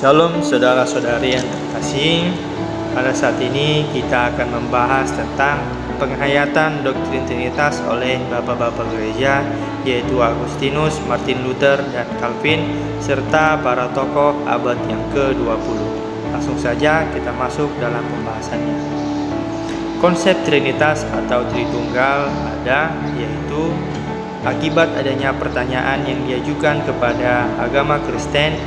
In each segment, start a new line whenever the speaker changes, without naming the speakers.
Shalom saudara-saudari yang terkasih. Pada saat ini kita akan membahas tentang penghayatan doktrin Trinitas oleh Bapak-Bapak Gereja, yaitu Agustinus, Martin Luther, dan Calvin, serta para tokoh abad yang ke-20. Langsung saja kita masuk dalam pembahasannya. Konsep Trinitas atau Tritunggal ada, yaitu akibat adanya pertanyaan yang diajukan kepada agama Kristen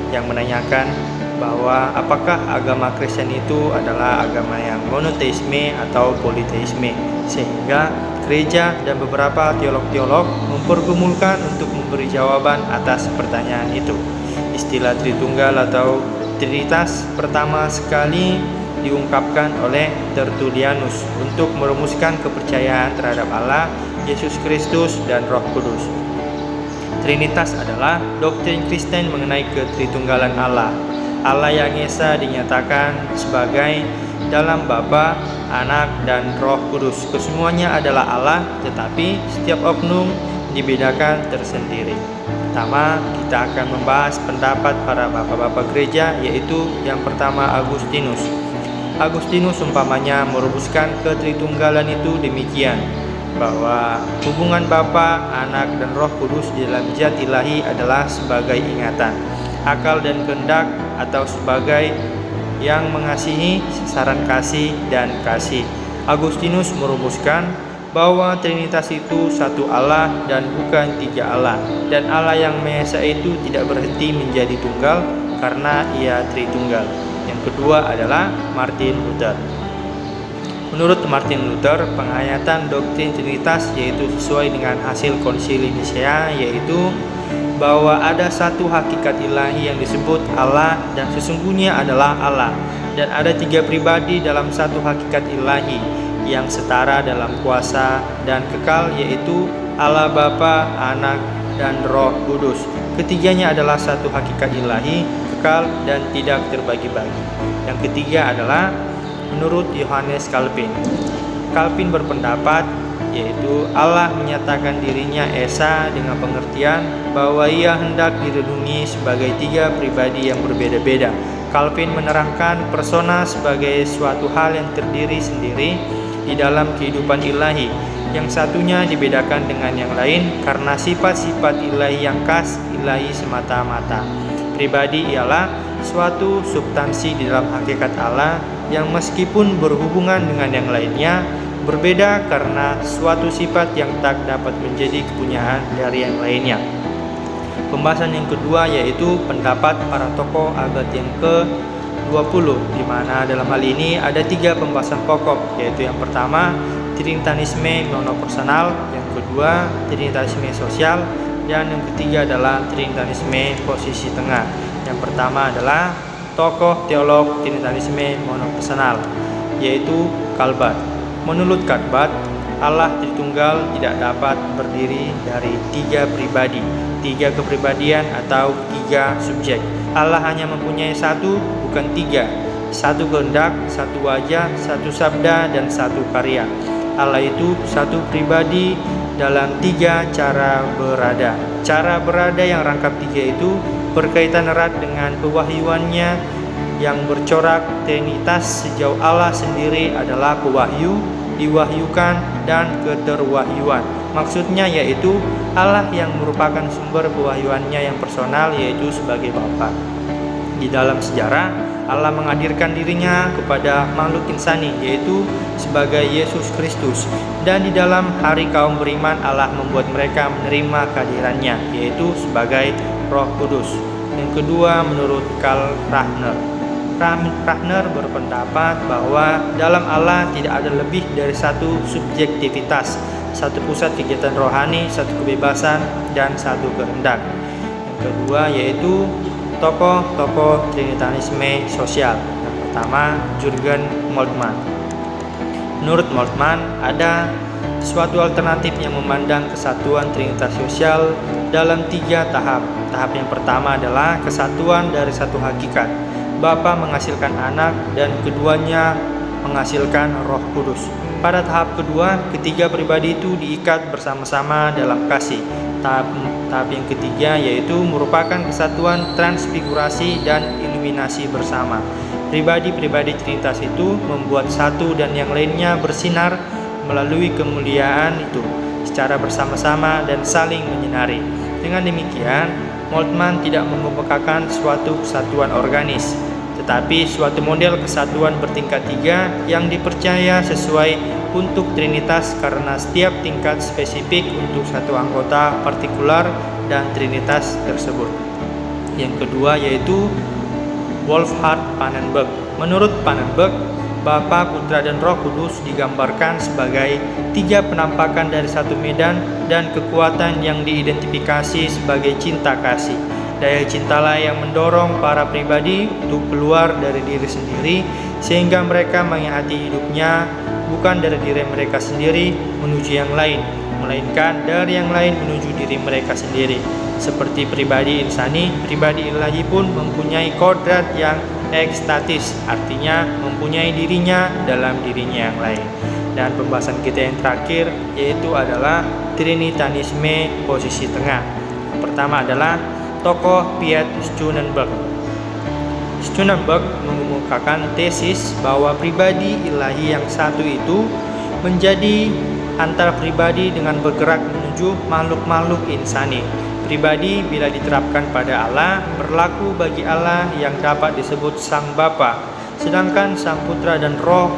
yang menanyakan bahwa apakah agama Kristen itu adalah agama yang monoteisme atau politeisme, sehingga gereja dan beberapa teolog-teolog mempergumulkan untuk memberi jawaban atas pertanyaan itu. Istilah Tritunggal atau Trinitas pertama sekali diungkapkan oleh Tertullianus untuk merumuskan kepercayaan terhadap Allah, Yesus Kristus, dan Roh Kudus. Trinitas adalah doktrin Kristen mengenai ketritunggalan Allah. Allah yang Esa dinyatakan sebagai dalam Bapa, Anak, dan Roh Kudus. Kesemuanya adalah Allah, tetapi setiap oknum dibedakan tersendiri. Pertama, kita akan membahas pendapat para bapak-bapak gereja, yaitu yang pertama Agustinus. Agustinus umpamanya merumuskan ketritunggalan itu demikian, bahwa hubungan Bapa, Anak, dan Roh Kudus di dalam zat ilahi adalah sebagai ingatan, akal, dan kehendak, atau sebagai yang mengasihi, sasaran kasih, dan kasih. Agustinus merumuskan bahwa Trinitas itu satu Allah dan bukan tiga Allah, dan Allah yang Maha Esa itu tidak berhenti menjadi tunggal karena Ia Tritunggal. Yang kedua adalah Martin Luther. Menurut Martin Luther, penghayatan doktrin Trinitas yaitu sesuai dengan hasil Konsili Nisea, yaitu bahwa ada satu hakikat ilahi yang disebut Allah dan sesungguhnya adalah Allah, dan ada tiga pribadi dalam satu hakikat ilahi yang setara dalam kuasa dan kekal, yaitu Allah Bapa, Anak, dan Roh Kudus. Ketiganya adalah satu hakikat ilahi, kekal, dan tidak terbagi-bagi. Yang ketiga adalah menurut Yohanes Calvin. Calvin berpendapat yaitu Allah menyatakan dirinya Esa dengan pengertian bahwa Ia hendak direnungi sebagai tiga pribadi yang berbeda-beda. Calvin menerangkan persona sebagai suatu hal yang terdiri sendiri di dalam kehidupan ilahi. Yang satunya dibedakan dengan yang lain karena sifat-sifat ilahi yang khas ilahi semata-mata. Pribadi ialah suatu substansi di dalam hakikat Allah yang meskipun berhubungan dengan yang lainnya berbeda karena suatu sifat yang tak dapat menjadi kepunyaan dari yang lainnya. Pembahasan yang kedua yaitu pendapat para tokoh abad yang ke-20, di mana dalam hal ini ada tiga pembahasan pokok, yaitu yang pertama Trinitarisme monopersonal, yang kedua Trinitarisme sosial, dan yang ketiga adalah Trinitarisme posisi tengah. Yang pertama adalah tokoh teolog Trinitarisme monopersonal, yaitu Calbat. Menurut Calbat, Allah Tritunggal tidak dapat berdiri dari tiga pribadi, tiga kepribadian, atau tiga subjek. Allah hanya mempunyai satu, bukan tiga, satu kehendak, satu wajah, satu sabda, dan satu karya. Allah itu satu pribadi dalam tiga cara berada. Cara berada yang rangkap tiga itu berkaitan erat dengan pewahyuannya yang bercorak Trinitas sejauh Allah sendiri adalah pewahyu, diwahyukan, dan keterwahyuan. Maksudnya yaitu Allah yang merupakan sumber pewahyuannya yang personal, yaitu sebagai Bapa. Di dalam sejarah, Allah menghadirkan dirinya kepada makhluk insani, yaitu sebagai Yesus Kristus. Dan di dalam hari kaum beriman, Allah membuat mereka menerima kehadirannya, yaitu sebagai Roh Kudus. Yang kedua, menurut Karl Rahner. Rahner berpendapat bahwa dalam Allah tidak ada lebih dari satu subjektivitas, satu pusat kegiatan rohani, satu kebebasan, dan satu kehendak. Yang kedua yaitu tokoh-tokoh Trinitarisme sosial. Yang pertama Jürgen Moltmann. Menurut Moltmann, ada suatu alternatif yang memandang kesatuan Trinitas sosial dalam tiga tahap. Tahap yang pertama adalah kesatuan dari satu hakikat, Bapa menghasilkan Anak, dan keduanya menghasilkan Roh Kudus. Pada tahap kedua, ketiga pribadi itu diikat bersama-sama dalam kasih. Tahap Tahap yang ketiga yaitu merupakan kesatuan transfigurasi dan iluminasi bersama. Pribadi-pribadi Trinitas itu membuat satu dan yang lainnya bersinar melalui kemuliaan itu secara bersama-sama dan saling menyinari. Dengan demikian, Moltmann tidak mengemukakan suatu kesatuan organis, tetapi suatu model kesatuan bertingkat tiga yang dipercaya sesuai untuk Trinitas karena setiap tingkat spesifik untuk satu anggota partikular dan Trinitas tersebut. Yang kedua yaitu Wolfhard Pannenberg. Menurut Pannenberg, Bapa, Putra, dan Roh Kudus digambarkan sebagai tiga penampakan dari satu medan dan kekuatan yang diidentifikasi sebagai cinta kasih. Daya cintalah yang mendorong para pribadi untuk keluar dari diri sendiri sehingga mereka menghayati hidupnya bukan dari diri mereka sendiri menuju yang lain, melainkan dari yang lain menuju diri mereka sendiri. Seperti pribadi insani, pribadi ilahi pun mempunyai kodrat yang ekstatis, artinya mempunyai dirinya dalam dirinya yang lain. Dan pembahasan kita yang terakhir yaitu adalah Trinitanisme posisi tengah. Yang pertama adalah tokoh Piet Schoenberg. Schoenberg mengemukakan tesis bahwa pribadi ilahi yang satu itu menjadi antar pribadi dengan bergerak menuju makhluk-makhluk insani. Pribadi bila diterapkan pada Allah berlaku bagi Allah yang dapat disebut Sang Bapa, sedangkan Sang Putra dan Roh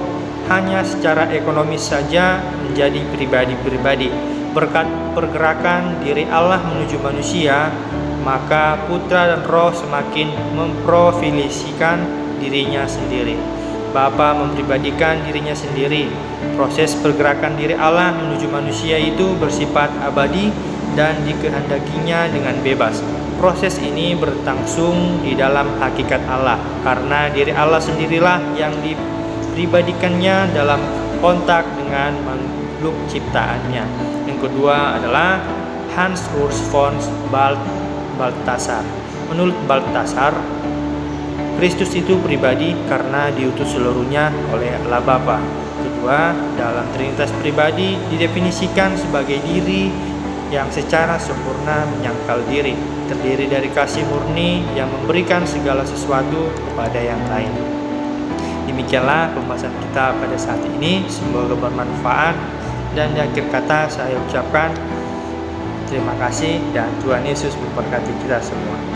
hanya secara ekonomis saja menjadi pribadi-pribadi. Berkat pergerakan diri Allah menuju manusia, maka Putra dan Roh semakin memprofilisikan dirinya sendiri. Bapa mempribadikan dirinya sendiri. Proses pergerakan diri Allah menuju manusia itu bersifat abadi dan dikehendakinya dengan bebas. Proses ini berlangsung di dalam hakikat Allah, karena diri Allah sendirilah yang dipribadikannya dalam kontak dengan makhluk ciptaannya. Yang kedua adalah Hans Urs von Balthasar. Menurut Balthasar, Kristus itu pribadi karena diutus seluruhnya oleh Allah Bapa. Kedua, dalam Trinitas pribadi didefinisikan sebagai diri yang secara sempurna menyangkal diri, terdiri dari kasih murni yang memberikan segala sesuatu kepada yang lain. Demikianlah pembahasan kita pada saat ini, semoga bermanfaat, dan di akhir kata saya ucapkan terima kasih dan Tuhan Yesus memberkati kita semua.